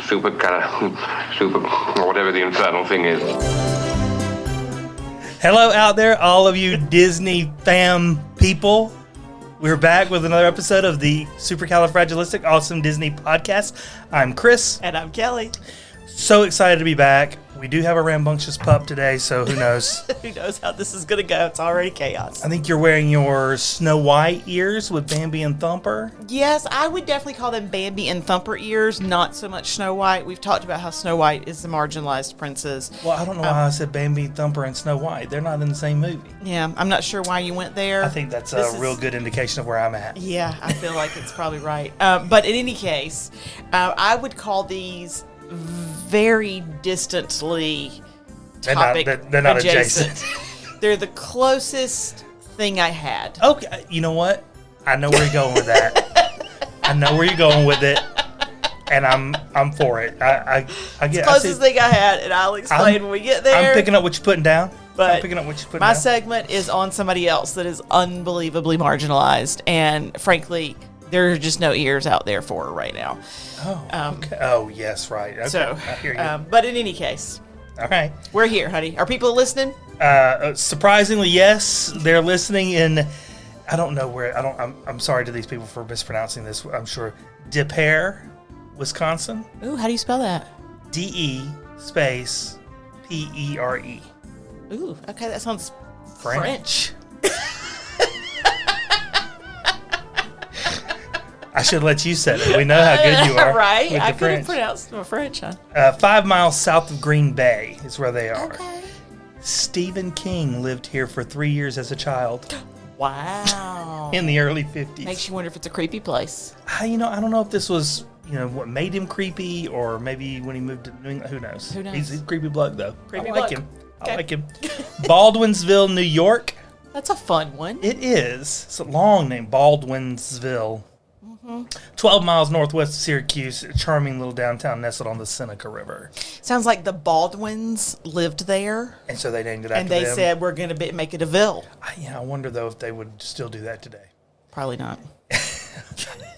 super, or whatever the infernal thing is. Hello out there, all of you Disney fam people. We're back with another episode of the Supercalifragilistic Awesome Disney Podcast. I'm Chris. And I'm Kelly. So excited to be back. We do have a rambunctious pup today, so who knows? Who knows how this is going to go? It's already chaos. I think you're wearing your Snow White ears with Bambi and Thumper. Yes, I would definitely call them Bambi and Thumper ears, not so much Snow White. We've talked about how Snow White is the marginalized princess. Well, I don't know why I said Bambi, Thumper, and Snow White. They're not in the same movie. Yeah, I'm not sure why you went there. I think that's a real good indication of where I'm at. Yeah, I feel like it's probably right. But in any case, I would call these very distantly topic they're not adjacent. They're the closest thing I had. Okay, you know what? I know where you're going with that. I know where you're going with it, and I'm for it. I get Closest thing I had, and I'll explain when we get there. I'm picking up what you're putting down. But I'm picking up what you're putting my down. segment is on somebody else that is unbelievably marginalized, and frankly, there are just no ears out there for her right now. Oh, okay. Oh, yes, right. Okay. So, I hear you. but in any case, all right, we're here, honey. Are people listening? Surprisingly, yes, they're listening in. I don't know where. I'm sorry to these people for mispronouncing this. I'm sure DePere, Wisconsin. Ooh, how do you spell that? DE space PERE. Ooh, okay, that sounds French. I should let you say it. We know how good you are. Right? With I the could have French. pronounced them French, huh? 5 miles south of Green Bay is where they are. Okay. Stephen King lived here for 3 years as a child Wow. in the early 50s. Makes you wonder if it's a creepy place. I don't know if this was, what made him creepy, or maybe when he moved to New England. Who knows? Who knows? He's a creepy bloke, though. Creepy I like bloke. him. Okay. I like him. Baldwinsville, New York. That's a fun one. It is. It's a long name, Baldwinsville. 12 miles northwest of Syracuse, a charming little downtown nestled on the Seneca River. Sounds like the Baldwins lived there, And so they named it after and they them. said, we're going to make it a ville. I wonder, though, if they would still do that today. Probably not.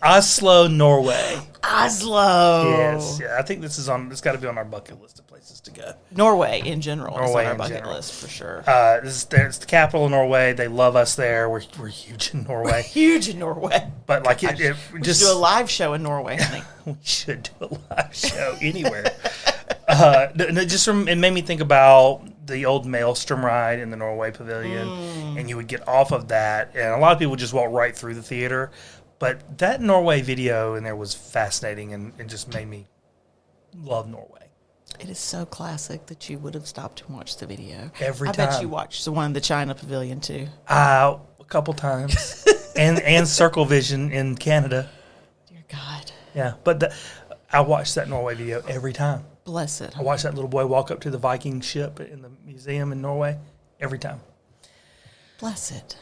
Oslo, Norway. Oslo. Yes. Yeah, I think it's got to be on our bucket list of places to go. Norway in general is Norway on our in bucket general. list for sure. It's the capital of Norway. They love us there. We're huge in Norway. Huge in Norway. But like it We just should do a live show in Norway, honey. we should do a live show anywhere. It made me think about the old Maelstrom ride in the Norway Pavilion, and you would get off of that, and a lot of people would just walk right through the theater. But that Norway video in there was fascinating, and just made me love Norway. It is so classic that you would have stopped and watched the video. Every I time. bet you watched the one in the China Pavilion too. A couple times, and Circle Vision in Canada. Dear God. Yeah, but I watched that Norway video every time. Bless it. I watched that little boy walk up to the Viking ship in the museum in Norway every time. Bless it.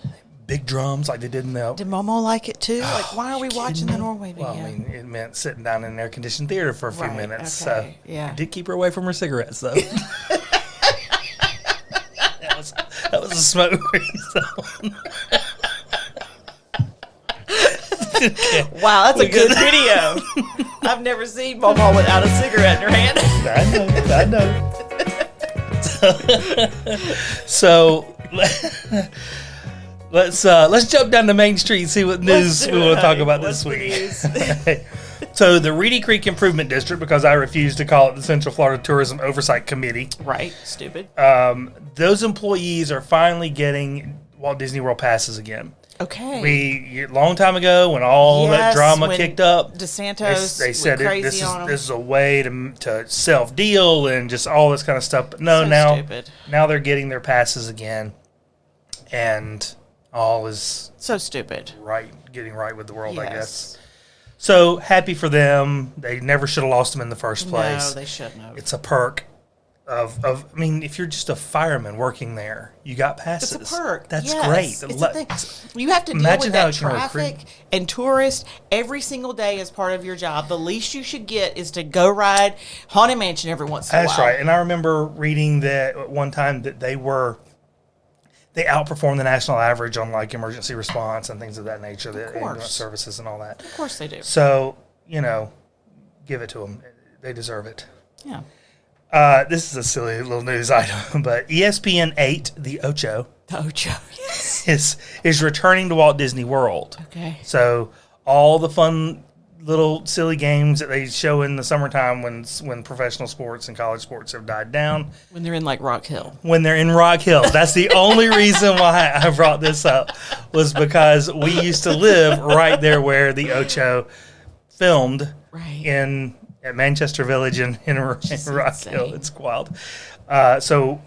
Big drums like they did in the... Did Momo like it too? Like, why are we You watching kidding the me? Norway video? Well, I mean, it meant sitting down in an air-conditioned theater for a few Right, minutes. okay, So yeah. I did keep her away from her cigarettes, though. that was a smoke-free zone. Wow, that's a good video. I've never seen Momo without a cigarette in her hand. I know. So let's jump down to Main Street and see what news we want to talk about this week. So the Reedy Creek Improvement District, because I refuse to call it the Central Florida Tourism Oversight Committee. Right, stupid. Those employees are finally getting Walt Disney World passes again. Okay. A long time ago, when all that drama when kicked up, DeSantis they said went crazy this on 'em. is a way to self deal and just all this kind of stuff. But no, So stupid. now they're getting their passes again, and all is So stupid. getting right with the world, I Yes. guess. So happy for them. They never should have lost them in the first place. No, they shouldn't have. It's a perk of I mean, if you're just a fireman working there, you got passes. It's a perk. That's Yes, great. It's a thing. You have to deal Imagine with how that it can traffic recruit. and tourists every single day as part of your job. The least you should get is to go ride Haunted Mansion every once in a while. That's right. And I remember reading that at one time that they outperformed the national average on like emergency response and things of that nature, the ambulance services and all that. Of course they do. So, give it to them. They deserve it. Yeah. This is a silly little news item, but ESPN 8, the Ocho, The Ocho, yes. is returning to Walt Disney World. Okay. So all the fun little silly games that they show in the summertime when professional sports and college sports have died down. When they're in like Rock Hill. When they're in Rock Hill. That's the only reason why I brought this up, was because we used to live right there where the Ocho filmed Right. at Manchester Village in Rock insane. Hill. It's wild. So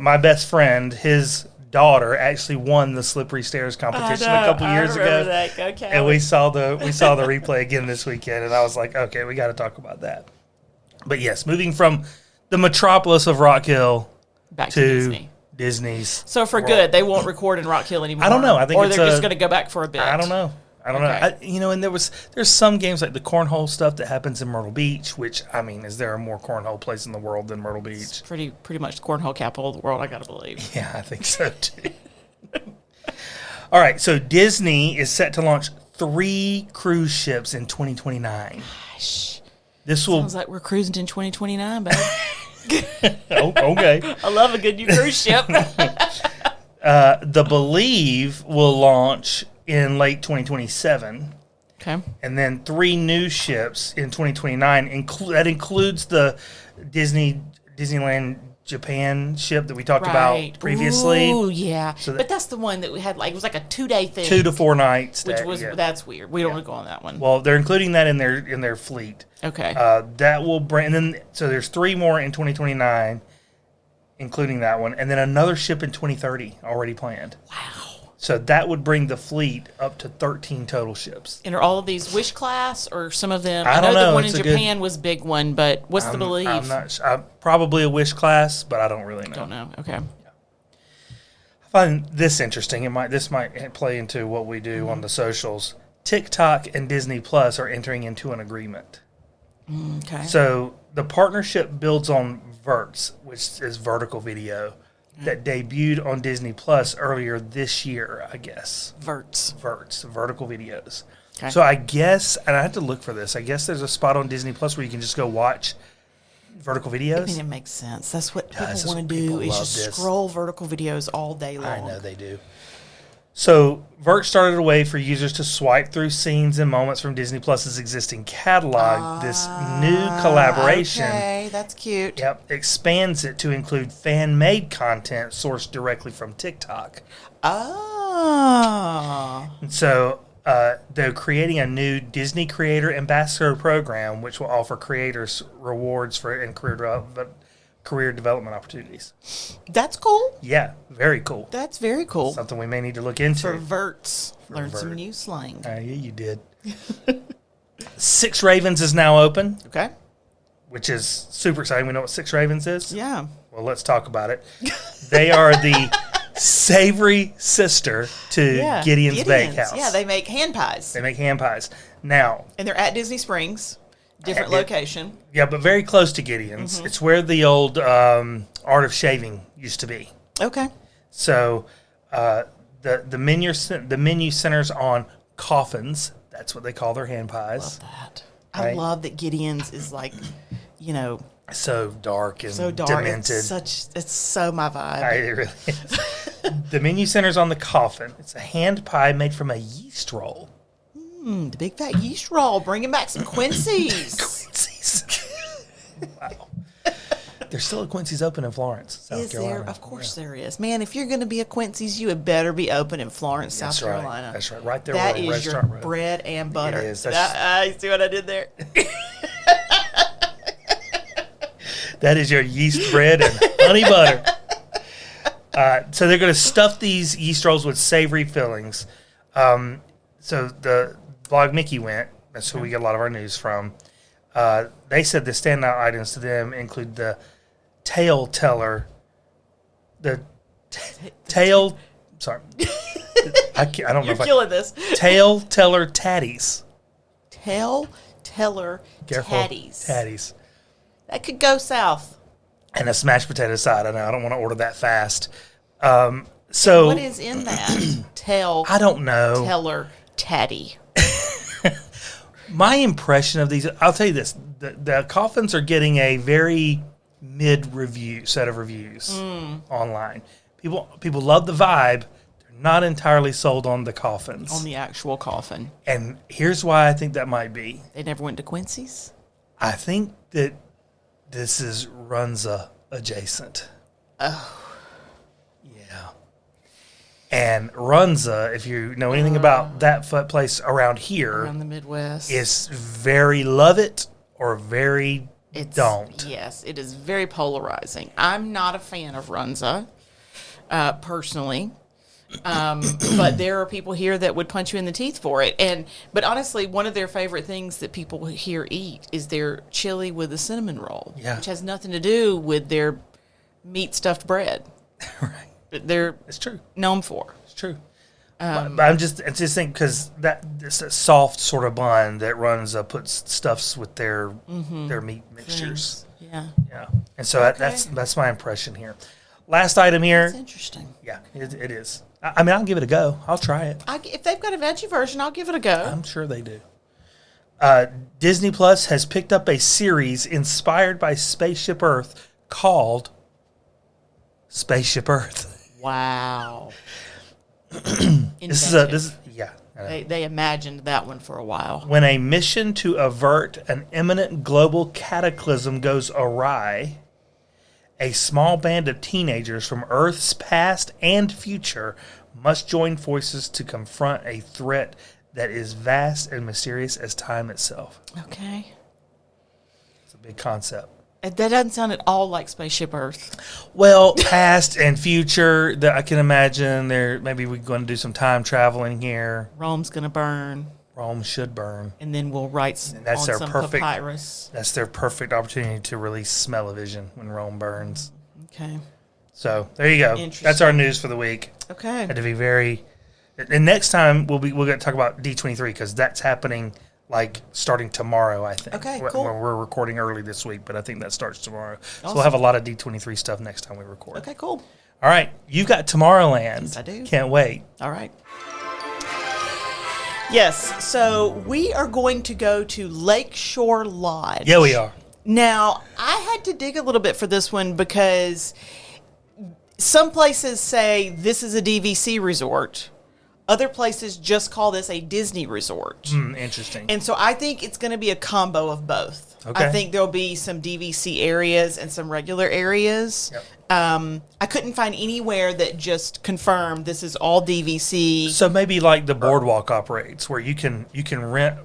my best friend, his daughter, actually won the slippery stairs competition a couple years ago. That. Okay. And we saw the replay again this weekend, and I was like, okay, we got to talk about that. But yes, moving from the metropolis of Rock Hill back to to Disney. Disney's. So for world. good, they won't record in Rock Hill anymore. I don't know. I think or it's they're just going to go back for a bit. I don't know. Okay. And there's some games like the cornhole stuff that happens in Myrtle Beach, which, I mean, is there a more cornhole place in the world than Myrtle Beach? It's pretty much the cornhole capital of the world, I got to believe. Yeah, I think so too. All right, so Disney is set to launch 3 cruise ships in 2029. Gosh. This will Sounds like we're cruising in 2029, babe. okay. I love a good new cruise ship. The Believe will launch in late 2027, Okay. and then 3 new ships in 2029. That includes the Disneyland Japan ship that we talked about previously. Ooh, yeah. So but that's the one that we had, like, it was like a 2-day thing. 2 to 4 nights. Which was, that's weird. We don't want to go on that one. Well, they're including that in their fleet. Okay. That will bring, and then so there's 3 more in 2029, including that one, and then another ship in 2030 already planned. Wow. So that would bring the fleet up to 13 total ships. And are all of these Wish class or some of them? I don't know. The one It's in a good- Japan was big one, but what's the Believe? I'm not sure. Probably a Wish class, but I don't really know. Don't know. Okay. I find this interesting. This might play into what we do on the socials. TikTok and Disney Plus are entering into an agreement. Okay. So the partnership builds on Verts, which is vertical video, that debuted on Disney Plus earlier this year, I guess. Verts. Vertical videos. Okay. So I guess, and I had to look for this, I guess there's a spot on Disney Plus where you can just go watch vertical videos. I mean, it makes sense. That's what people does. want to People do is love just this. scroll vertical videos all day long. I know they do. So, Vert started a way for users to swipe through scenes and moments from Disney Plus's existing catalog. This new collaboration, Okay, that's cute. expands it to include fan-made content sourced directly from TikTok. Oh. And so, they're creating a new Disney Creator Ambassador program, which will offer creators rewards for and career development opportunities. That's cool. Yeah, very cool. That's very cool. Something we may need to look into. For Verts. Learn some Vert. new slang. Yeah, you did. 6 Ravens is now open, Okay. which is super exciting. We know what 6 Ravens is? Yeah. Well, let's talk about it. They are the savory sister to Gideon's Bakehouse. Yeah, they make hand pies. They make hand pies. Now, And they're at Disney Springs. Different At- location. yeah, but very close to Gideon's. Mm-hmm. It's where the old Art of Shaving used to be. Okay. So the menu centers on coffins. That's what they call their hand pies. Love that. I Right. love that Gideon's is like, So dark and so dark. demented. It's so my vibe. It really is. The menu centers on the coffin. It's a hand pie made from a yeast roll. The big fat yeast roll, bringing back some Quincy's. Quincy's. Wow. There's still a Quincy's open in Florence, South Is Carolina. there? Of course there is. Man, if you're going to be a Quincy's, you had better be open in Florence, South That's right. Carolina. That's right. Right there That where a is your restaurant road. bread and butter. It is. That's- I see what I did there. That is your yeast bread and honey butter. So they're going to stuff these yeast rolls with savory fillings. So the blog Mickey went. That's who we get a lot of our news from. They said the standout items to them include the tail teller. Sorry. I don't know You're if killing this. Tail teller tatties. Teller Careful. tatties. Tatties. That could go south. And a smashed potato side. I know. I don't want to order that fast. So What is in that? I don't know. Teller tatty. My impression of these, I'll tell you this: the coffins are getting a very mid set of reviews online. People love the vibe. They're not entirely sold on the coffins, On the actual coffin. and here's why I think that might be. They never went to Quincy's? I think that this is Runza adjacent. Oh. Yeah. And Runza, if you know anything about that place around here, Around the Midwest. is very love it or very don't. Yes, it is very polarizing. I'm not a fan of Runza, personally. But there are people here that would punch you in the teeth for it. But honestly, one of their favorite things that people here eat is their chili with a cinnamon roll, which has nothing to do with their meat stuffed bread. Right. That they're It's true. known for. It's true. But I just think because it's a soft sort of bun that puts stuffs with their meat mixtures. Yeah. Yeah. And so that's my impression here. Last item here. That's interesting. Yeah, it is. I mean, I'll give it a go. I'll try it. If they've got a veggie version, I'll give it a go. I'm sure they do. Disney Plus has picked up a series inspired by Spaceship Earth called Spaceship Earth. Wow. This is yeah. They imagined that one for a while. When a mission to avert an imminent global cataclysm goes awry, a small band of teenagers from Earth's past and future must join forces to confront a threat that is vast and mysterious as time itself. Okay. It's a big concept. That doesn't sound at all like Spaceship Earth. Well, past and future, that I can imagine maybe we're going to do some time traveling here. Rome's going to burn. Rome should burn. And then we'll write That's on their some perfect papyrus. That's their perfect opportunity to release Smell-O-Vision when Rome burns. Okay. So there you go. That's our news for the week. Okay. Had to be very. And next time we're going to talk about D23 because that's happening starting tomorrow. I think. Okay. Cool. We're recording early this week, but I think that starts tomorrow. Awesome. So we'll have a lot of D23 stuff next time we record. Okay. Cool. All right, you got Tomorrowland. Yes, I do. Can't wait. All right. Yes. So we are going to go to Lakeshore Lodge. Yeah, we are. Now, I had to dig a little bit for this one because some places say this is a DVC resort. Other places just call this a Disney resort. Interesting. And so I think it's going to be a combo of both. Okay. I think there'll be some DVC areas and some regular areas. Yep. I couldn't find anywhere that just confirmed this is all DVC. So maybe like the boardwalk operates, where you can rent,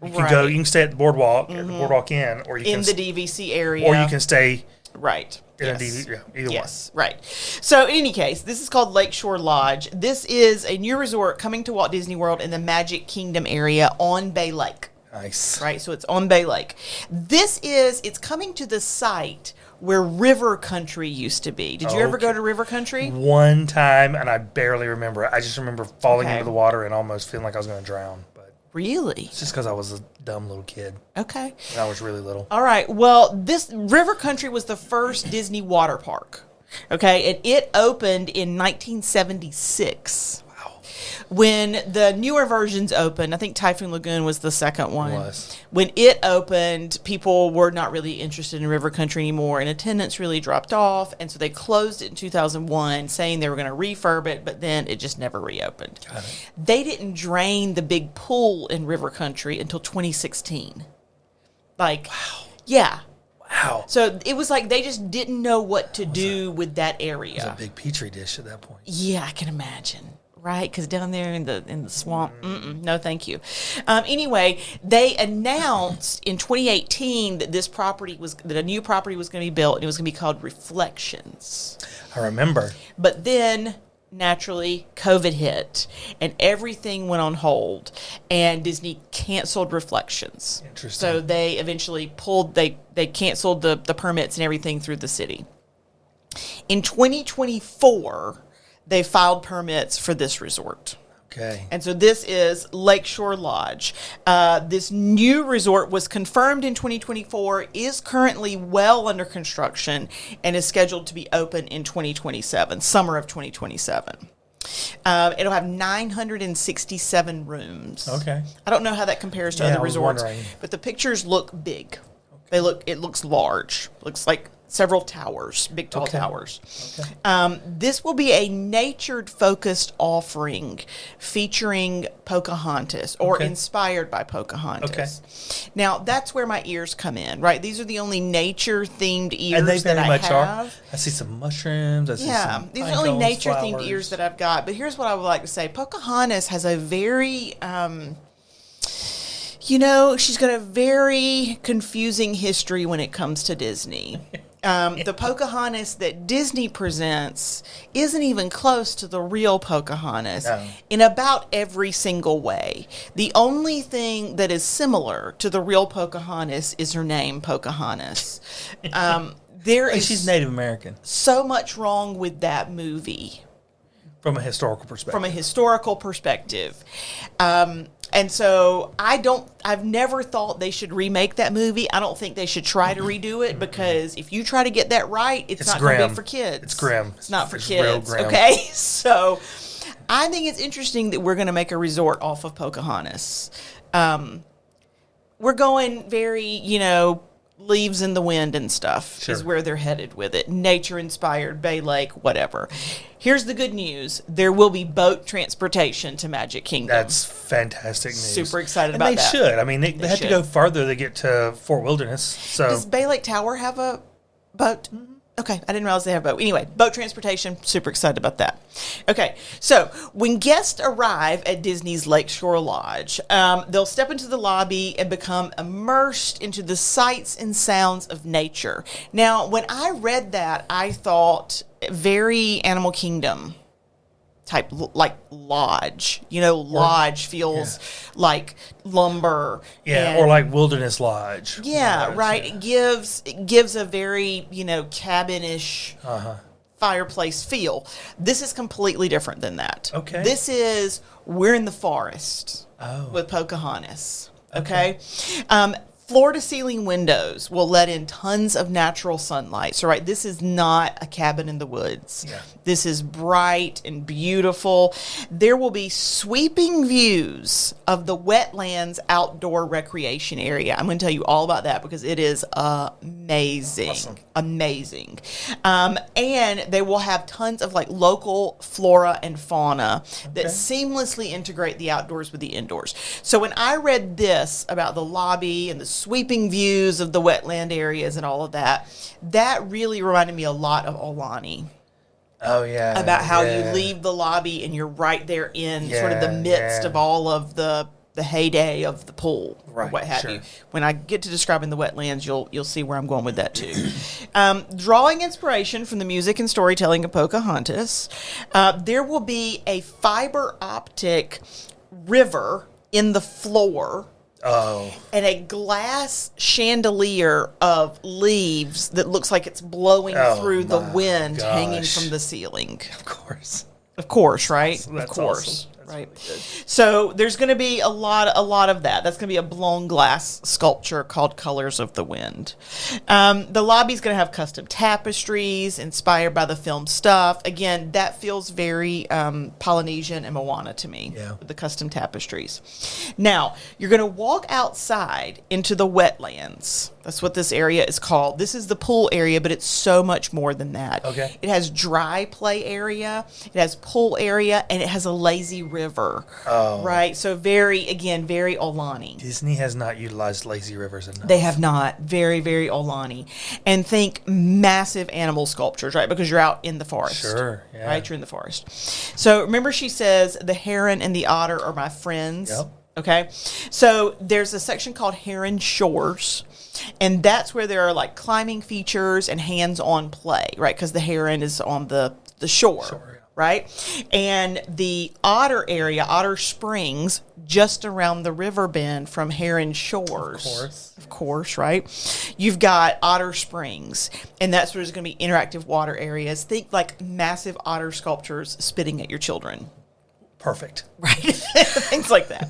you can stay at the boardwalk, at the boardwalk inn, or you in can the DVC area, or you can stay right. in a DVC. Yeah, either yes, right. So, in any case, this is called Lakeshore Lodge. This is a new resort coming to Walt Disney World in the Magic Kingdom area on Bay Lake. Nice. Right, so it's on Bay Lake. It's coming to the site where River Country used to be. Did you ever go to River Country? One time, and I barely remember it. I just remember falling Okay. into the water and almost feeling like I was going to drown. But Really? it's just because I was a dumb little kid. Okay. And I was really little. All right. Well, this River Country was the first Disney water park. Okay, and it opened in 1976. Wow. When the newer versions opened, I think Typhoon Lagoon was the second one. It was. When it opened, people were not really interested in River Country anymore, and attendance really dropped off, and so they closed it in 2001, saying they were going to refurb it, but then it just never reopened. Got it. They didn't drain the big pool in River Country until 2016. Wow. Yeah. Wow. So it was like they just didn't know what to do with that area. It was a big petri dish at that point. Yeah, I can imagine. Right, because down there in the swamp, no, thank you. Anyway, they announced in 2018 that that a new property was going to be built, and it was going to be called Reflections. I remember. But then, naturally, COVID hit, and everything went on hold, and Disney canceled Reflections. Interesting. So they eventually they canceled the permits and everything through the city. In 2024. They filed permits for this resort. Okay. And so this is Lakeshore Lodge. This new resort was confirmed in 2024, is currently well under construction, and is scheduled to be open in 2027, summer of 2027. It'll have 967 rooms. Okay. I don't know how that compares to Yeah, other I was resorts, wondering. but the pictures look big. It looks large. Looks like several towers, big tall Okay. towers. Okay. This will be a nature-focused offering featuring Pocahontas or Okay. inspired by Pocahontas. Now, that's where my ears come in, right? These are the only nature-themed ears And they that very I much have. are. I see some mushrooms. I see Yeah, some these are pine the only cones, nature-themed flowers. ears that I've got. But here's what I would like to say. Pocahontas has a very... she's got a very confusing history when it comes to Disney. The Pocahontas that Disney presents isn't even close to the real Pocahontas No. in about every single way. The only thing that is similar to the real Pocahontas is her name, Pocahontas. There And is she's Native American so much wrong with that movie from a historical perspective. from a historical perspective. And so I've never thought they should remake that movie. I don't think they should try to redo it because if you try to get that right, it's not going to grim. be for kids. It's grim. It's not for It's real kids. grim. Okay. So I think it's interesting that we're going to make a resort off of Pocahontas. We're going very, leaves in the wind and stuff Sure. is where they're headed with it. Nature inspired, Bay Lake, whatever. Here's the good news. There will be boat transportation to Magic Kingdom. That's fantastic news. Super excited and about they that. should. I mean, they have to should. go farther to get to Fort Wilderness. So Does Bay Lake Tower have a boat? Okay, I didn't realize they have a boat. Anyway, boat transportation, super excited about that. Okay, so when guests arrive at Disney's Lakeshore Lodge, they'll step into the lobby and become immersed into the sights and sounds of nature. Now, when I read that, I thought very Animal Kingdom type, like lodge. Lodge feels like lumber. yeah, or like Wilderness Lodge. Yeah, Lodge, right. yeah. It gives a very, cabin-ish fireplace feel. This is completely different than that. Okay. This is we're in the forest Oh. with Pocahontas. Okay. Floor-to-ceiling windows will let in tons of natural sunlight. So, right, this is not a cabin in the woods. Yeah. This is bright and beautiful. There will be sweeping views of the wetlands outdoor recreation area. I'm going to tell you all about that because it is amazing. Awesome. Amazing. And they will have tons of like local flora and fauna that Okay. seamlessly integrate the outdoors with the indoors. So when I read this about the lobby and the sweeping views of the wetland areas and all of that, that really reminded me a lot of Olani. Oh yeah. About how yeah. you leave the lobby and you're right there in sort of the Yeah, midst yeah. of all of the heyday of the pool, or Right, what have sure. you. When I get to describing the wetlands, you'll see where I'm going with that too. Drawing inspiration from the music and storytelling of Pocahontas, there will be a fiber optic river in the floor. Oh. And a glass chandelier of leaves that looks like it's blowing Oh, through the my wind hanging gosh. from the ceiling. Of course. Of course, right? That's of course, awesome. That's right? really good. So there's going to be a lot of that. That's going to be a blown glass sculpture called Colors of the Wind. The lobby's going to have custom tapestries inspired by the film stuff. Again, that feels very Polynesian and Moana to me. Yeah. With the custom tapestries. Now you're going to walk outside into the wetlands. That's what this area is called. This is the pool area, but it's so much more than that. Okay. It has dry play area, it has pool area, and it has a lazy river. Oh. Right? So very Olani. Disney has not utilized lazy rivers enough. They have not. Very Olani. And think massive animal sculptures, right? Because you're out in the forest. Sure, yeah. Right? You're in the forest. So remember she says, the heron and the otter are my friends. Yep. Okay. So there's a section called Heron Shores. And that's where there are like climbing features and hands-on play, right? Because the heron is on the shore, Sure, yeah. right? And the otter area, Otter Springs, just around the river bend from Heron Shores. Of course, right? You've got Otter Springs, and that's where there's going to be interactive water areas. Think like massive otter sculptures spitting at your children. Perfect. Right? Things like that.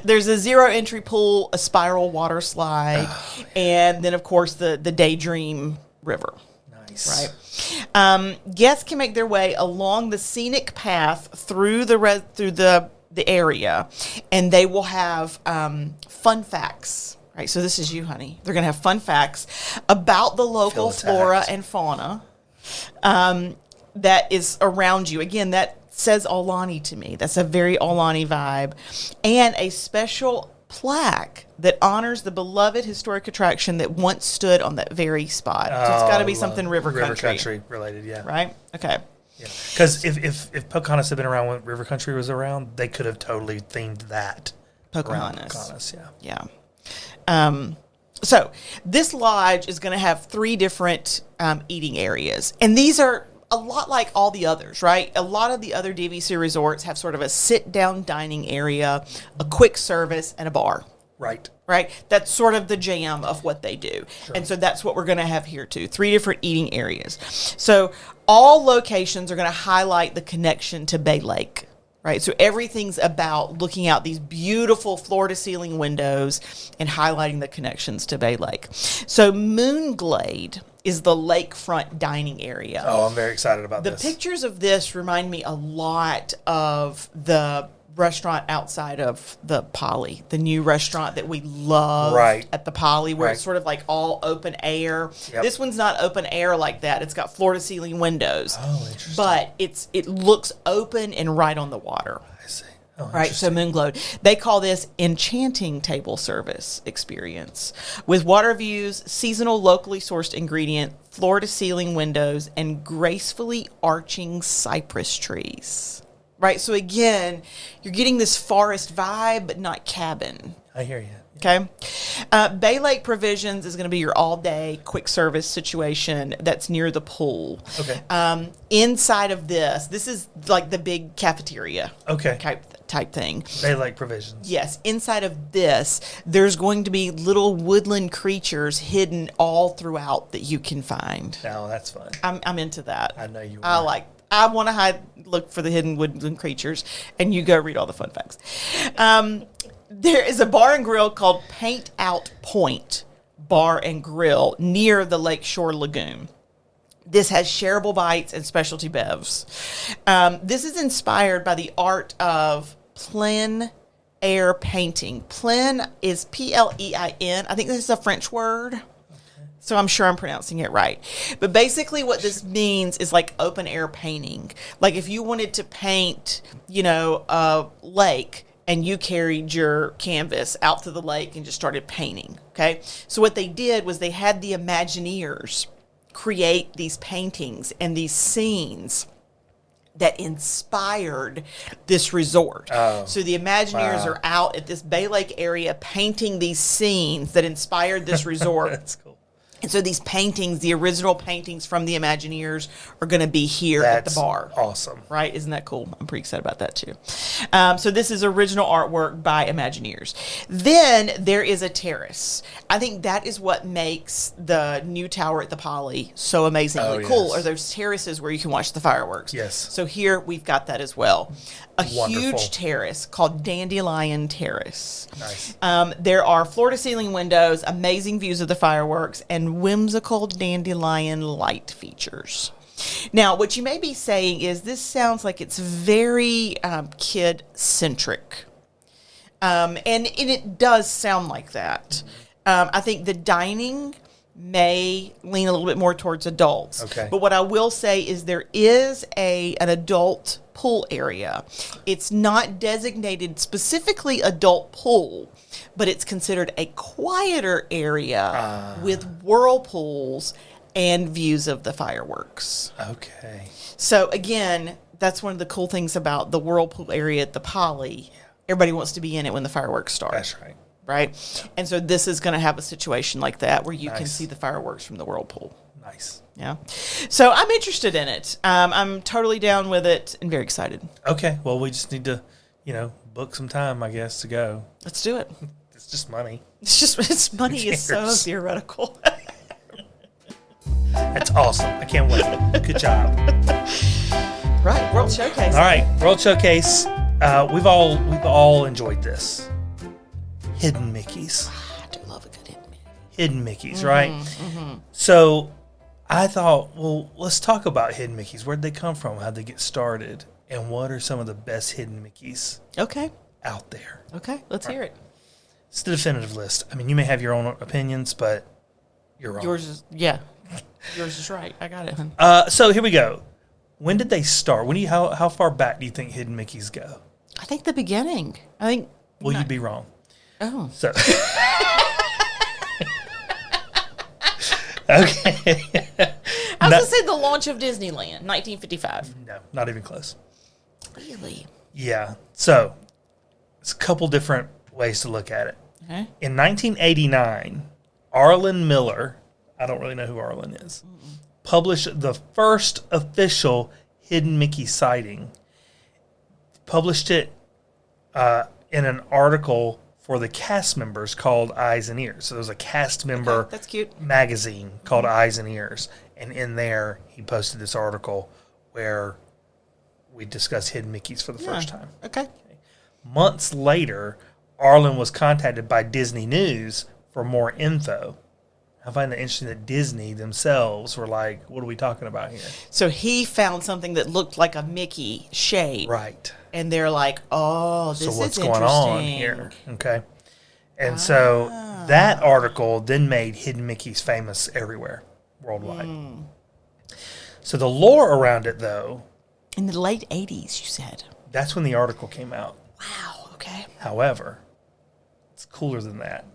There's a zero entry pool, a spiral water slide, and then, of course, the Daydream River. Nice. Right. Guests can make their way along the scenic path through the area, and they will have fun facts. Right. So this is you, honey. They're going to have fun facts about the local flora and fauna that is around you. Again, that says Aulani to me. That's a very Aulani vibe, and a special plaque that honors the beloved historic attraction that once stood on that very spot. So it's got to be something river country related, yeah. Right? Okay. Yeah. Because if Pocahontas had been around when River Country was around, they could have totally themed that. Pocahontas, yeah. So this lodge is going to have 3 different eating areas, and these are a lot like all the others, right? A lot of the other DVC resorts have sort of a sit-down dining area, a quick service, and a bar. Right. Right? That's sort of the jam of what they do. Sure. And so that's what we're going to have here too. 3 different eating areas. So all locations are going to highlight the connection to Bay Lake. Right? So everything's about looking out these beautiful floor-to-ceiling windows and highlighting the connections to Bay Lake. So Moonglade is the lakefront dining area. Oh, I'm very excited about this. The pictures of this remind me a lot of the restaurant outside of the Poly, the new restaurant that we love at the Poly, where it's sort of like all open air. Yep. This one's not open air like that. It's got floor-to-ceiling windows. Oh, interesting. But it looks open and right on the water. I see. Oh, right, so Moonglade. They call this enchanting table service experience with water views, seasonal locally sourced ingredient, floor-to-ceiling windows, and gracefully arching cypress trees. Right, so again, you're getting this forest vibe, but not cabin. I hear you. Okay. Bay Lake Provisions is going to be your all-day quick service situation that's near the pool. Okay. Inside of this is like the big cafeteria. Okay. Type thing. Bay Lake Provisions. Yes. Inside of this, there's going to be little woodland creatures hidden all throughout that you can find. Oh, that's fun. I'm into that. I know you are. I want to look for the hidden woodland creatures, and you go read all the fun facts. There is a bar and grill called Paint Out Point Bar and Grill near the Lakeshore Lagoon. This has shareable bites and specialty bevs. This is inspired by the art of plein air painting. Plein is Plein. I think this is a French word. So I'm sure I'm pronouncing it right. But basically what this means is like open air painting. Like if you wanted to paint, a lake and you carried your canvas out to the lake and just started painting, okay? So what they did was they had the Imagineers create these paintings and these scenes that inspired this resort. Oh, so the Imagineers are out at this Bay Lake area painting these scenes that inspired this resort. That's cool. And so these paintings, the original paintings from the Imagineers, are going to be here at the bar. Awesome. Right? Isn't that cool? I'm pretty excited about that too. So this is original artwork by Imagineers. Then there is a terrace. I think that is what makes the new tower at the Poly so amazingly cool, are those terraces where you can watch the fireworks. Yes. So here we've got that as well. A Wonderful. huge terrace called Dandelion Terrace. Nice. There are floor-to-ceiling windows, amazing views of the fireworks, and whimsical dandelion light features. Now, what you may be saying is this sounds like it's very kid-centric. And it does sound like that. I think the dining may lean a little bit more towards adults. Okay. But what I will say is there is an adult pool area. It's not designated specifically adult pool, but it's considered a quieter area with whirlpools and views of the fireworks. Okay. So again, that's one of the cool things about the whirlpool area at the Poly. Everybody wants to be in it when the fireworks start. That's right. Right? And so this is going to have a situation like that where you can see the fireworks from the whirlpool. Nice. Yeah. So I'm interested in it. I'm totally down with it and very excited. Okay. Well, we just need to, book some time, I guess, to go. Let's do it. It's just money. It's money is so theoretical. That's awesome. I can't wait. Good job. Right. World Showcase. All right. World Showcase. We've all enjoyed this. Hidden Mickeys. I do love a good hidden Mickey. Hidden Mickeys, right? So I thought, well, let's talk about hidden Mickeys. Where'd they come from? How'd they get started? And what are some of the best hidden Mickeys Okay. out there? Okay. Let's hear it. It's the definitive list. I mean, you may have your own opinions, but you're wrong. Yours is Yours is right. I got it, hun. So here we go. When did they start? How far back do you think hidden Mickeys go? I think the beginning. I think. Well, you'd be wrong. Oh. So. Okay. I was going to say the launch of Disneyland, 1955. No, not even close. Really? Yeah. So, it's a couple different ways to look at it. Okay. In 1989, Arlen Miller, I don't really know who Arlen is, published the first official Hidden Mickey sighting. Published it in an article for the cast members called Eyes and Ears. So there was a cast member That's cute. magazine called Eyes and Ears. And in there, he posted this article where we discussed hidden Mickeys for the first time. Okay. Months later, Arlen was contacted by Disney News for more info. I find it interesting that Disney themselves were like, what are we talking about here? So he found something that looked like a Mickey shape. Right. And they're like, oh, this is So what's interesting. going on here? Okay. And so that article then made hidden Mickeys famous everywhere, worldwide. So the lore around it, though, In the late 80s, you said. that's when the article came out. Wow, okay. However, it's cooler than that.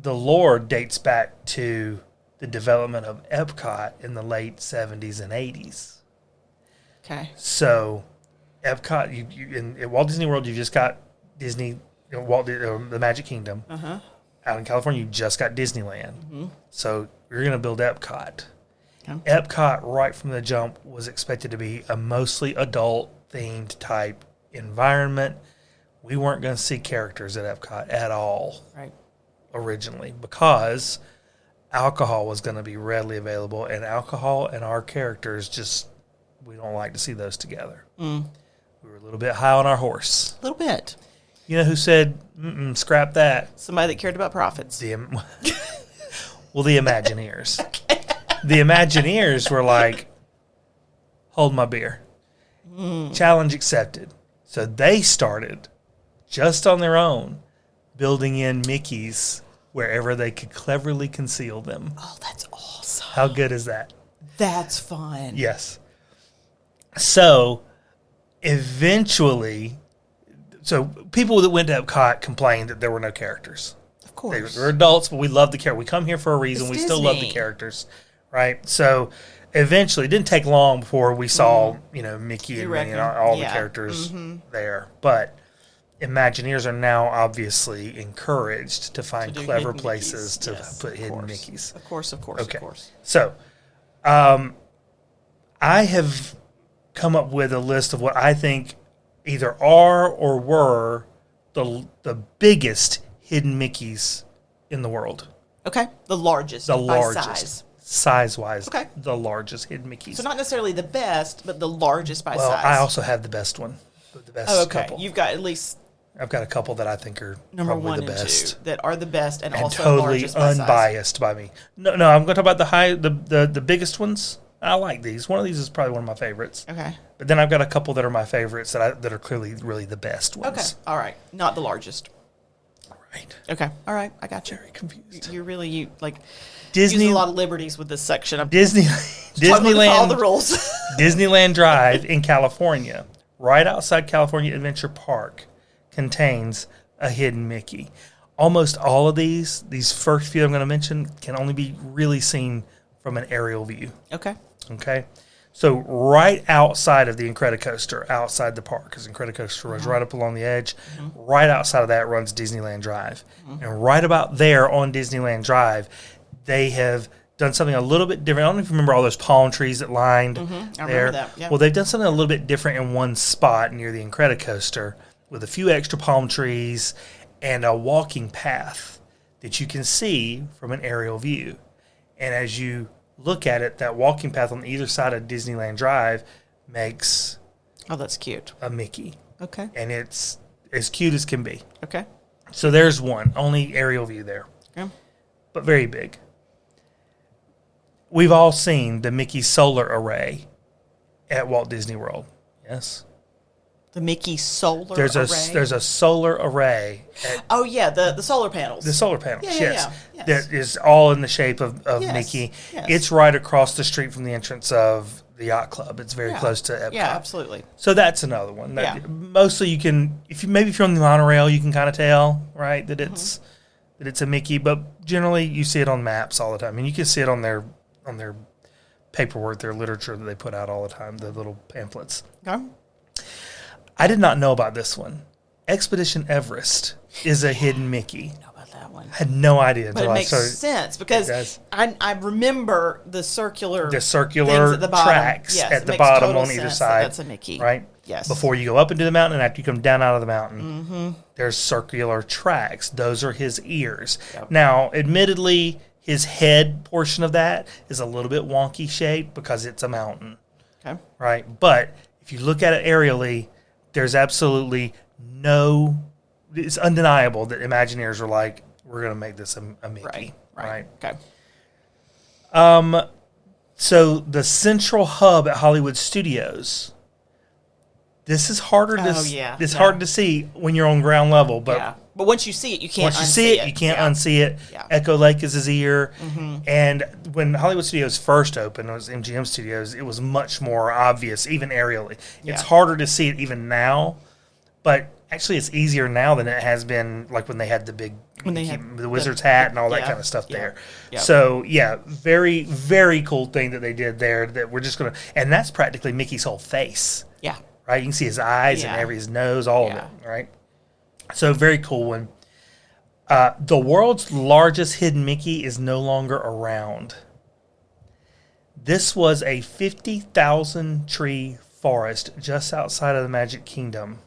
The lore dates back to the development of Epcot in the late 70s and 80s. Okay. So, Epcot, at Walt Disney World, you just got Disney, the Magic Kingdom. Uh-huh. Out in California, you just got Disneyland. Mm-hmm. So, you're going to build Epcot. Okay. Epcot, right from the jump, was expected to be a mostly adult-themed type environment. We weren't going to see characters at Epcot at all. Right. Originally, because alcohol was going to be readily available, and alcohol and our characters we don't like to see those together. We were a little bit high on our horse. A little bit. You know who said, scrap that? Somebody that cared about profits. The Imagineers. The Imagineers were like, hold my beer. Challenge accepted. So they started, just on their own, building in Mickeys wherever they could cleverly conceal them. Oh, that's awesome. How good is that? That's fun. Yes. So, eventually, people that went to Epcot complained that there were no characters. Of course. We're adults, but we love the characters. We come here for a reason. It's We still love the Disney. characters, right? So, eventually, it didn't take long before we saw, Mickey and Minnie and all the Yeah. characters there. But Imagineers are now obviously encouraged to find do clever hidden places Mickeys. to Yes, put of hidden course. Mickeys. Of course, of course, Okay. of course. So, I have come up with a list of what I think either are or were the biggest hidden Mickeys in the world. Okay. The largest. The by largest. size. Size-wise, Okay. the largest hidden Mickeys. So not necessarily the best, but the largest by well, size. I also have the best one. The best Oh, okay. couple. You've got at least I've got a couple that I think are number probably one the and best. two that are the best and, And also totally largest by size. unbiased by me. No, I'm going to talk about the biggest ones. I like these. One of these is probably one of my favorites. Okay. But then I've got a couple that are my favorites that are clearly really the best ones. Okay. All right. Not the largest. Right. Okay. All right. I got you. Very confused. You really Disney, use a lot of liberties with this section. I'm Disneyland, all the rules. Disneyland Drive in California, right outside California Adventure Park, contains a hidden Mickey. Almost all of these first few I'm going to mention, can only be really seen from an aerial view. Okay. Okay? So right outside of the Incredicoaster, outside the park, because Incredicoaster runs right up along the edge, right outside of that runs Disneyland Drive. And right about there on Disneyland Drive, they have done something a little bit different. I don't know if you remember all those palm trees that lined I there. remember that, yeah. Well, they've done something a little bit different in one spot near the Incredicoaster with a few extra palm trees and a walking path that you can see from an aerial view. And as you look at it, that walking path on either side of Disneyland Drive makes Oh, that's cute. a Mickey. Okay. And it's as cute as can be. Okay. So there's one, only aerial view there, Okay. but very big. We've all seen the Mickey solar array at Walt Disney World. Yes. The Mickey solar There's array? there's a solar array. Oh, yeah, the solar panels. The solar panels, Yeah, yes. yes. That is all in the shape of Yes, Mickey. yes. It's right across the street from the entrance of the yacht club. It's very close to Epcot. Yeah, absolutely. So that's another one. Yeah. Mostly you can, if you're on the monorail, you can kind of tell, right, that it's a Mickey. But generally, you see it on maps all the time, and you can see it on their paperwork, their literature that they put out all the time, the little pamphlets. Okay. I did not know about this one. Expedition Everest is a hidden Mickey. Know about that one. I had no idea But until it I makes started. sense because I remember the circular The circular things at the bottom. tracks Yes, at it the makes bottom total on either sense side. That's a Mickey. Right? Yes. Before you go up into the mountain and after you come down out of the mountain, there's circular tracks. Those are his ears. Yep. Now, admittedly, his head portion of that is a little bit wonky shaped because it's a mountain. Okay. Right? But if you look at it aerially, there's absolutely it's undeniable that Imagineers were like, we're going to make this a Mickey. Right. Okay. So the central hub at Hollywood Studios, this is harder to hard to see when you're on ground level, but but once you see it, you can't once you see it, you can't unsee it. Yeah. Echo Lake is his ear. And when Hollywood Studios first opened, it was MGM Studios, it was much more obvious, even aerially. It's harder to see it even now, but actually it's easier now than it has been like when they had the wizard's hat and all that kind of stuff there. Yeah. So, very, very cool thing that they did there that we're just going to, and that's practically Mickey's whole face. Yeah. Right? You can see his eyes and his nose, all of it, right? So, very cool one. The world's largest hidden Mickey is no longer around. This was a 50,000 tree forest just outside of the Magic Kingdom.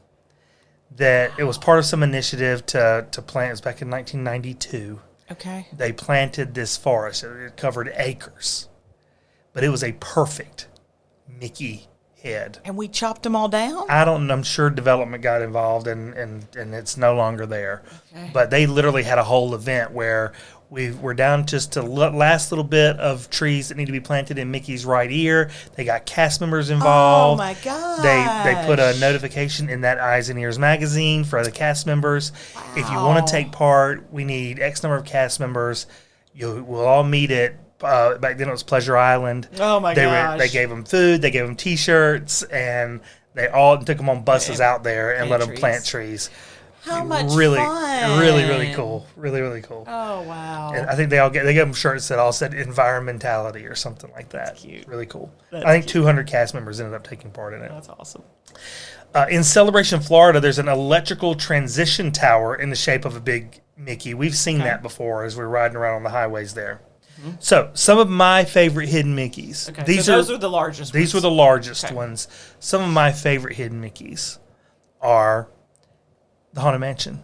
That it was part of some initiative to plant. It was back in 1992. Okay. They planted this forest. It covered acres. But it was a perfect Mickey head. And we chopped them all down? I'm sure development got involved and it's no longer there. Okay. But they literally had a whole event where we're down just to last little bit of trees that need to be planted in Mickey's right ear. They got cast members involved. Oh my god! They put a notification in that Eyes and Ears magazine for the cast members. Wow. If you want to take part, we need X number of cast members. We'll all meet at back then it was Pleasure Island. Oh my gosh! They gave them food, they gave them T-shirts, and they all took them on buses out there and let them plant trees. How much fun! Really cool. Really cool. Oh wow! And I think they gave them shirts that all said environmentality or something like that. That's cute. Really cool. That's I think cute. 200 cast members ended up taking part in it. That's awesome. In Celebration, Florida, there's an electrical transition tower in the shape of a big Mickey. We've seen that before as we're riding around on the highways there. So, some of my favorite hidden Mickeys. Okay, Those are the largest. These ones. were the largest Okay. ones. Some of my favorite hidden Mickeys are the Haunted Mansion.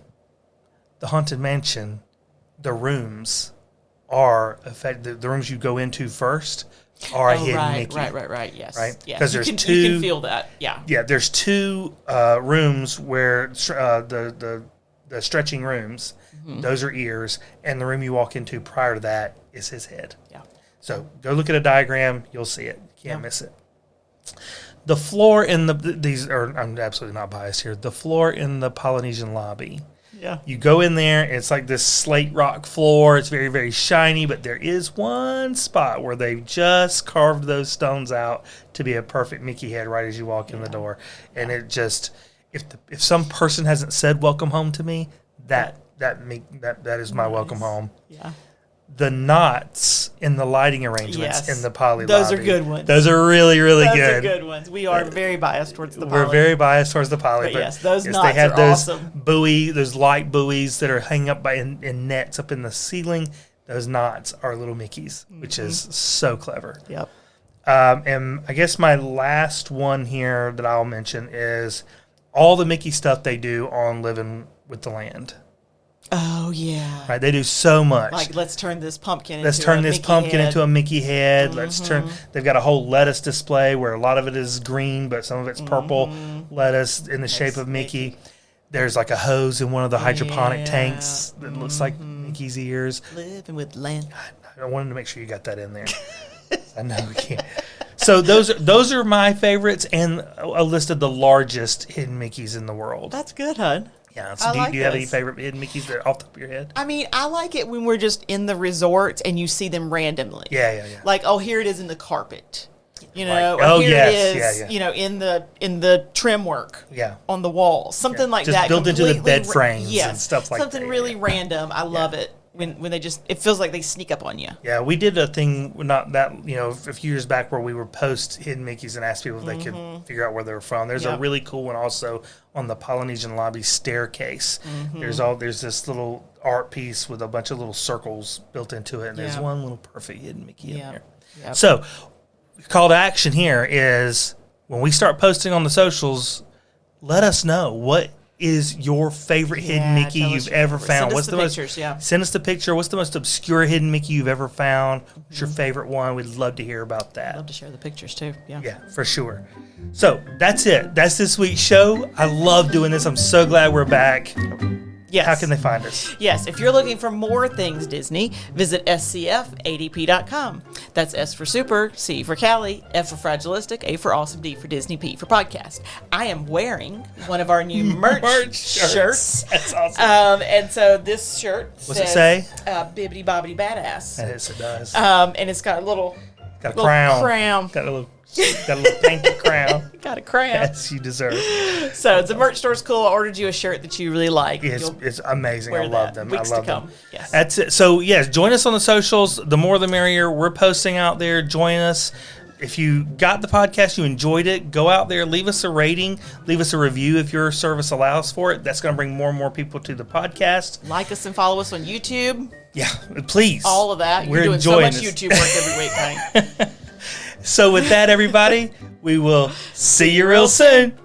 The Haunted Mansion, the rooms are the rooms you go into first are a hidden Mickey. Right. Yes. Right? Yes. 'Cause you there's you can feel that. Yeah. Yeah, there's two rooms where the stretching rooms, those are ears, and the room you walk into prior to that is his head. Yeah. So go look at a diagram, you'll see it. You can't miss it. The floor in I'm absolutely not biased here. The floor in the Polynesian lobby. Yeah. You go in there, and it's like this slate rock floor. It's very, very shiny, but there is one spot where they've just carved those stones out to be a perfect Mickey head right as you walk in the door. And it just, if some person hasn't said "welcome home" to me, that is my welcome home. Yeah. The knots in the lighting arrangements in the Poly Those lobby. are good ones. Those are really, really Those good. are good ones. We are very biased towards the We're Poly. very biased towards the Poly, But yes, those knots they have are those awesome. those light buoys that are hanging up in nets up in the ceiling. Those knots are little Mickeys, which is so clever. Yep. And I guess my last one here that I'll mention is all the Mickey stuff they do on Living with the Land. Oh yeah. Right, they do so much. Like let's turn this pumpkin. Let's into turn a this Mickey pumpkin head. into a Mickey head. Let's turn. They've got a whole lettuce display where a lot of it is green, but some of it's purple lettuce in the shape of Mickey. There's like a hose in one of the hydroponic tanks that looks like Mickey's ears. Living with land. I wanted to make sure you got that in there. I know we can't. So those are my favorites, and a list of the largest hidden Mickeys in the world. That's good, hon. Yeah. So do you have any favorite hidden Mickeys that are off the top of your head? I mean, I like it when we're just in the resort and you see them randomly. Yeah. Like, oh, here it is in the carpet. You know, Like, or here yes, it is, yeah. you know, in the trim work on the wall. Something like just that. built into the bed frames yes, and stuff like something that. really random. I love it when they just, it feels like they sneak up on you. Yeah, we did a thing not that, a few years back where we would post hidden Mickeys and ask people if they could figure out where they were from. There's a really cool one also on the Polynesian lobby staircase. There's this little art piece with a bunch of little circles built into it, and there's one little perfect hidden Mickey in there. Yep. So, call to action here is when we start posting on the socials, let us know what is your favorite hidden Mickey you've ever found. Send us the pictures, Send us the picture. What's the most obscure hidden Mickey you've ever found? What's your favorite one? We'd love to hear about that. I'd love to share the pictures too. Yeah, for sure. So that's it. That's this week's show. I love doing this. I'm so glad we're back. Yes. How can they find us? Yes, if you're looking for more things Disney, visit scfadp.com. That's S for Super, C for Kelli, F for Fragilistic, A for Awesome, D for Disney, P for Podcast. I am wearing one of our new merch shirts. That's awesome. And so this shirt What's it say? Bibbidi Bobbidi Badass. It does. And it's got a little crown. Got a little painted crown. Got a crown. Yes, you deserve. So the merch store's cool. I ordered you a shirt that you really like. It's amazing. I love them. Weeks I love to come. them. Yes. That's it. So yes, join us on the socials. The more the merrier. We're posting out there. Join us. If you got the podcast, you enjoyed it, go out there, leave us a rating, leave us a review if your service allows for it. That's going to bring more and more people to the podcast. Like us and follow us on YouTube. Yeah, please. All of that. You're doing so much YouTube work every week, honey. So with that, everybody, we will see you real soon.